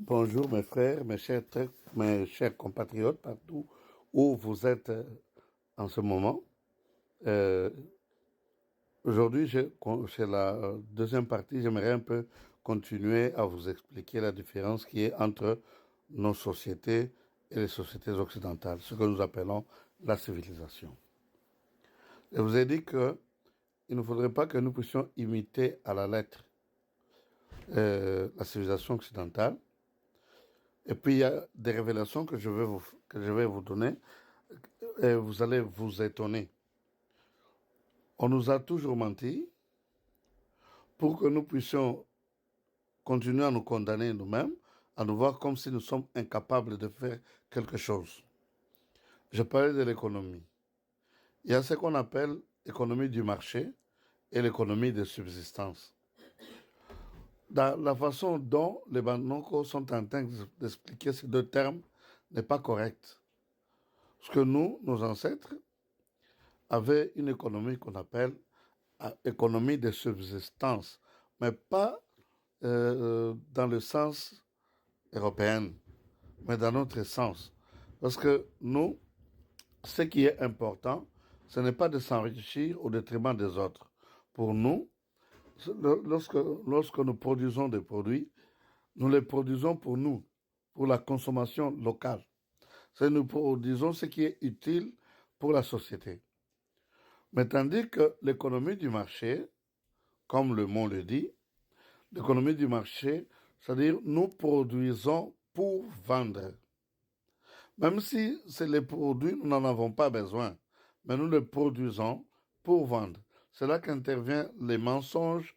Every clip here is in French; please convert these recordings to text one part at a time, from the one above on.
Bonjour mes frères, mes chers compatriotes, partout où vous êtes en ce moment. Euh, Aujourd'hui, c'est la deuxième partie. J'aimerais un peu continuer à vous expliquer la différence qui est entre nos sociétés et les sociétés occidentales, ce que nous appelons la civilisation. Je vous ai dit que il ne faudrait pas que nous puissions imiter à la lettre la civilisation occidentale. Et puis, il y a des révélations que je vais vous donner et vous allez vous étonner. On nous a toujours menti pour que nous puissions continuer à nous condamner nous-mêmes, à nous voir comme si nous sommes incapables de faire quelque chose. Je parlais de l'économie. Il y a ce qu'on appelle l'économie du marché et l'économie de subsistance. Dans la façon dont les Banankos sont en train d'expliquer ces deux termes n'est pas correcte. Parce que nous, nos ancêtres, avaient une économie qu'on appelle économie de subsistance, mais pas dans le sens européen, mais dans notre sens. Parce que nous, ce qui est important, ce n'est pas de s'enrichir au détriment des autres. Pour nous, lorsque nous produisons des produits, nous les produisons pour nous, pour la consommation locale. C'est nous produisons ce qui est utile pour la société. Mais tandis que l'économie du marché, comme le mot le dit, l'économie du marché, c'est-à-dire nous produisons pour vendre. Même si c'est les produits, nous n'en avons pas besoin, mais nous les produisons pour vendre. C'est là qu'interviennent les mensonges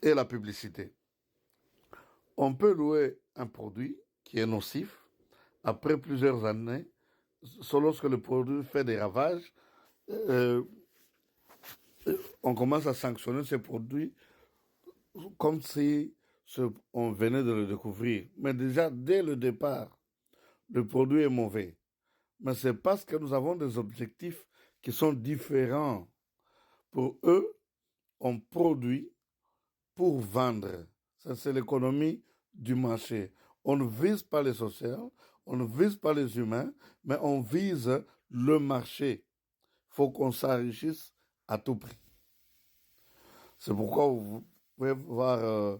et la publicité. On peut louer un produit qui est nocif après plusieurs années, seulement lorsque le produit fait des ravages, euh, on commence à sanctionner ces produits comme si on venait de le découvrir. Mais déjà, dès le départ, le produit est mauvais. Mais c'est parce que nous avons des objectifs qui sont différents. Pour eux, on produit pour vendre. Ça, c'est l'économie du marché. On ne vise pas les sociaux, on ne vise pas les humains, mais on vise le marché. Il faut qu'on s'enrichisse à tout prix. C'est pourquoi vous pouvez voir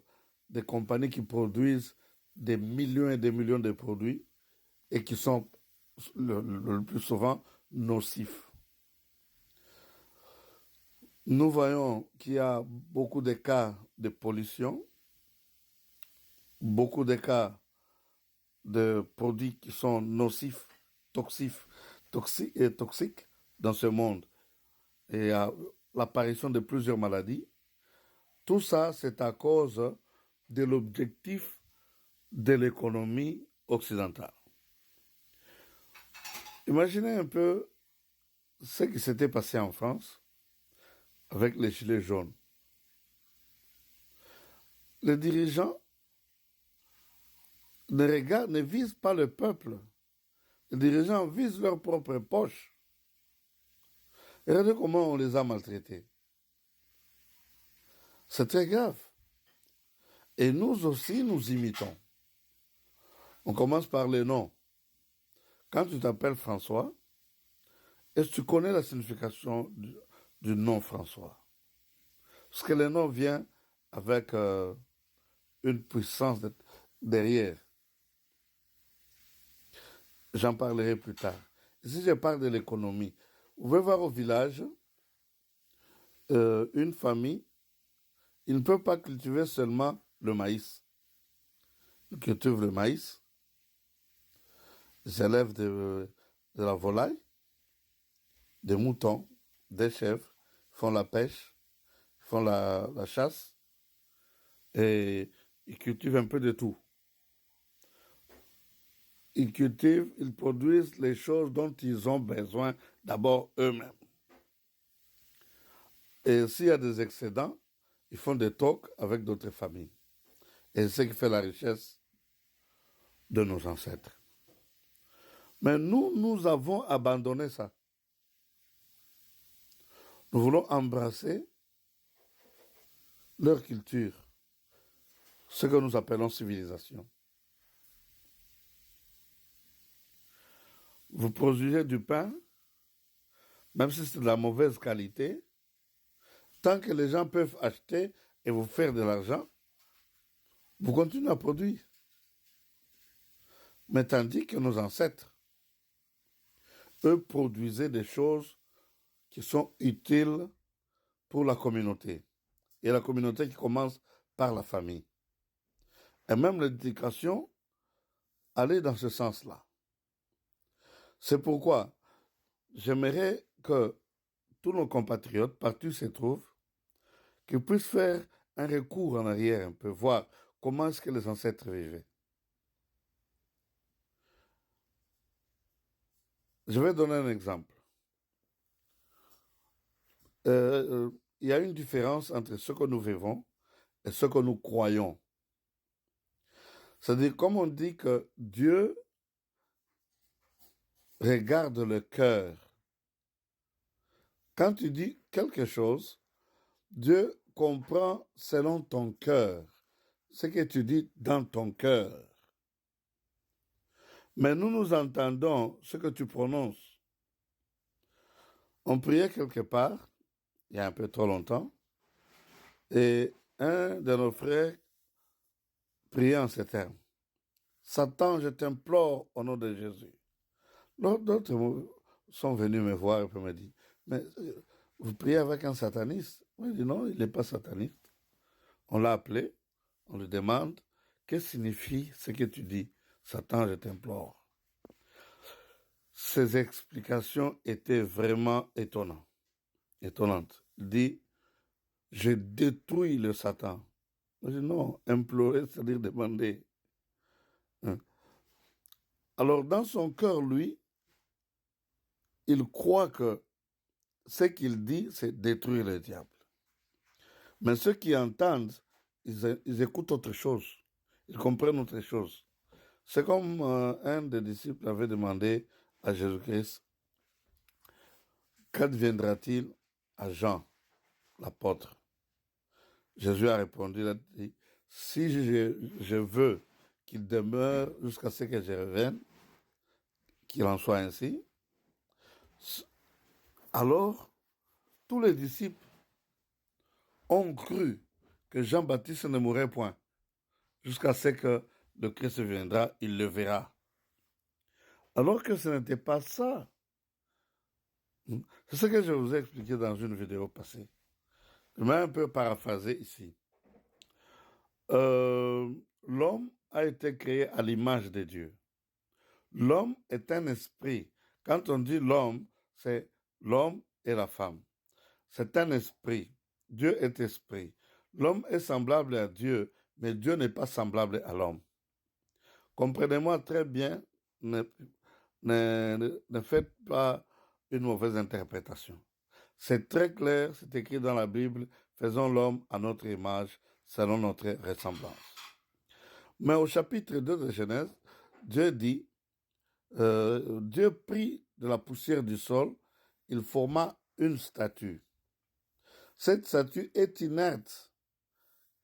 des compagnies qui produisent des millions et des millions de produits et qui sont le plus souvent nocifs. Nous voyons qu'il y a beaucoup de cas de pollution, beaucoup de cas de produits qui sont nocifs, toxiques dans ce monde et à l'apparition de plusieurs maladies. Tout ça, c'est à cause de l'objectif de l'économie occidentale. Imaginez un peu ce qui s'était passé en France avec les gilets jaunes. Les dirigeants ne visent pas le peuple. Les dirigeants visent leur propre poche. Et regardez comment on les a maltraités. C'est très grave. Et nous aussi, nous imitons. On commence par les noms. Quand tu t'appelles François, est-ce que tu connais la signification du nom François? Parce que le nom vient avec une puissance derrière. J'en parlerai plus tard. Ici, je parle de l'économie. Vous pouvez voir au village, une famille, il ne peut pas cultiver seulement le maïs. Ils cultivent le maïs, ils élèvent de la volaille, des moutons, des chèvres, font la pêche, font la chasse et ils cultivent un peu de tout. Ils cultivent, ils produisent les choses dont ils ont besoin d'abord eux-mêmes. Et s'il y a des excédents, ils font des tocs avec d'autres familles. Et c'est ce qui fait la richesse de nos ancêtres. Mais nous avons abandonné ça. Nous voulons embrasser leur culture, ce que nous appelons civilisation. vous produisez du pain, même si c'est de la mauvaise qualité, tant que les gens peuvent acheter et vous faire de l'argent, vous continuez à produire. Mais tandis que nos ancêtres, eux, produisaient des choses qui sont utiles pour la communauté. Et la communauté qui commence par la famille. Et même l'éducation allait dans ce sens-là. C'est pourquoi j'aimerais que tous nos compatriotes, partout où ils se trouvent, qu'ils puissent faire un recours en arrière un peu, voir comment est-ce que les ancêtres vivaient. Je vais donner un exemple. Il y a une différence entre ce que nous vivons et ce que nous croyons. C'est-à-dire, comme on dit que Dieu regarde le cœur. Quand tu dis quelque chose, Dieu comprend selon ton cœur, ce que tu dis dans ton cœur. Mais nous entendons ce que tu prononces. On priait quelque part, il y a un peu trop longtemps, et un de nos frères priait en ces termes. Satan, je t'implore au nom de Jésus. D'autres sont venus me voir et me dire, mais vous priez avec un sataniste? Moi, je dis non, il n'est pas sataniste. On l'a appelé, on lui demande, qu'est-ce que signifie ce que tu dis? Satan, je t'implore. Ces explications étaient vraiment étonnantes. Il dit, je détruis le Satan. Je dis non, implorer, c'est-à-dire demander. Hein. Alors, dans son cœur, lui, il croit que ce qu'il dit, c'est détruire le diable. Mais ceux qui entendent, ils écoutent autre chose. Ils comprennent autre chose. C'est comme un des disciples avait demandé à Jésus-Christ, qu'adviendra-t-il à Jean, l'apôtre? Jésus a répondu, il a dit, si je veux qu'il demeure jusqu'à ce que je revienne, qu'il en soit ainsi, alors tous les disciples ont cru que Jean-Baptiste ne mourrait point, jusqu'à ce que le Christ viendra, il le verra. Alors que ce n'était pas ça. C'est ce que je vous ai expliqué dans une vidéo passée. Je vais un peu paraphraser ici. L'homme a été créé à l'image de Dieu. L'homme est un esprit. Quand on dit l'homme, c'est l'homme et la femme. C'est un esprit. Dieu est esprit. L'homme est semblable à Dieu, mais Dieu n'est pas semblable à l'homme. Comprenez-moi très bien, ne faites pas une mauvaise interprétation. C'est très clair, c'est écrit dans la Bible, faisons l'homme à notre image, selon notre ressemblance. Mais au chapitre 2 de Genèse, Dieu dit, Dieu prit de la poussière du sol, il forma une statue. Cette statue est inerte.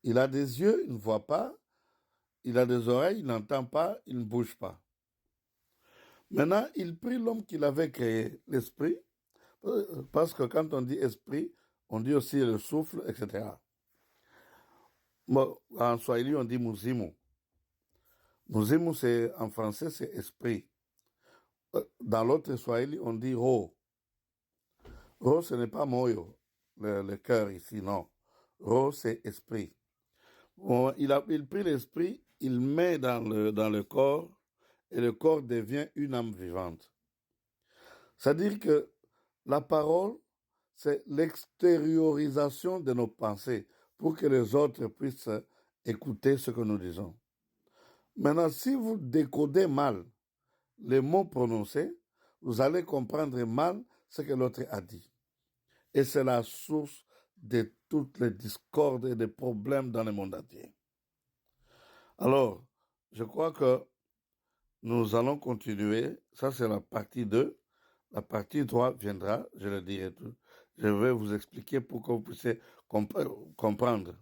Il a des yeux, il ne voit pas. Il a des oreilles, il n'entend pas, il ne bouge pas. Maintenant, il prit l'homme qu'il avait créé, l'esprit, parce que quand on dit esprit, on dit aussi le souffle, etc. Bon, en swahili, on dit muzimu. Muzimu, en français, c'est esprit. Dans l'autre swahili, on dit ro. Ro, ce n'est pas moyo, le cœur ici, non. Ro, c'est esprit. Bon, il prit l'esprit, il met dans le corps, et le corps devient une âme vivante. C'est-à-dire que la parole, c'est l'extériorisation de nos pensées pour que les autres puissent écouter ce que nous disons. Maintenant, si vous décodez mal les mots prononcés, vous allez comprendre mal ce que l'autre a dit. Et c'est la source de toutes les discordes et des problèmes dans le monde entier. Alors, je crois que nous allons continuer. Ça, c'est la partie 2. La partie 3 viendra, je le dirai tout. Je vais vous expliquer pour que vous puissiez comprendre.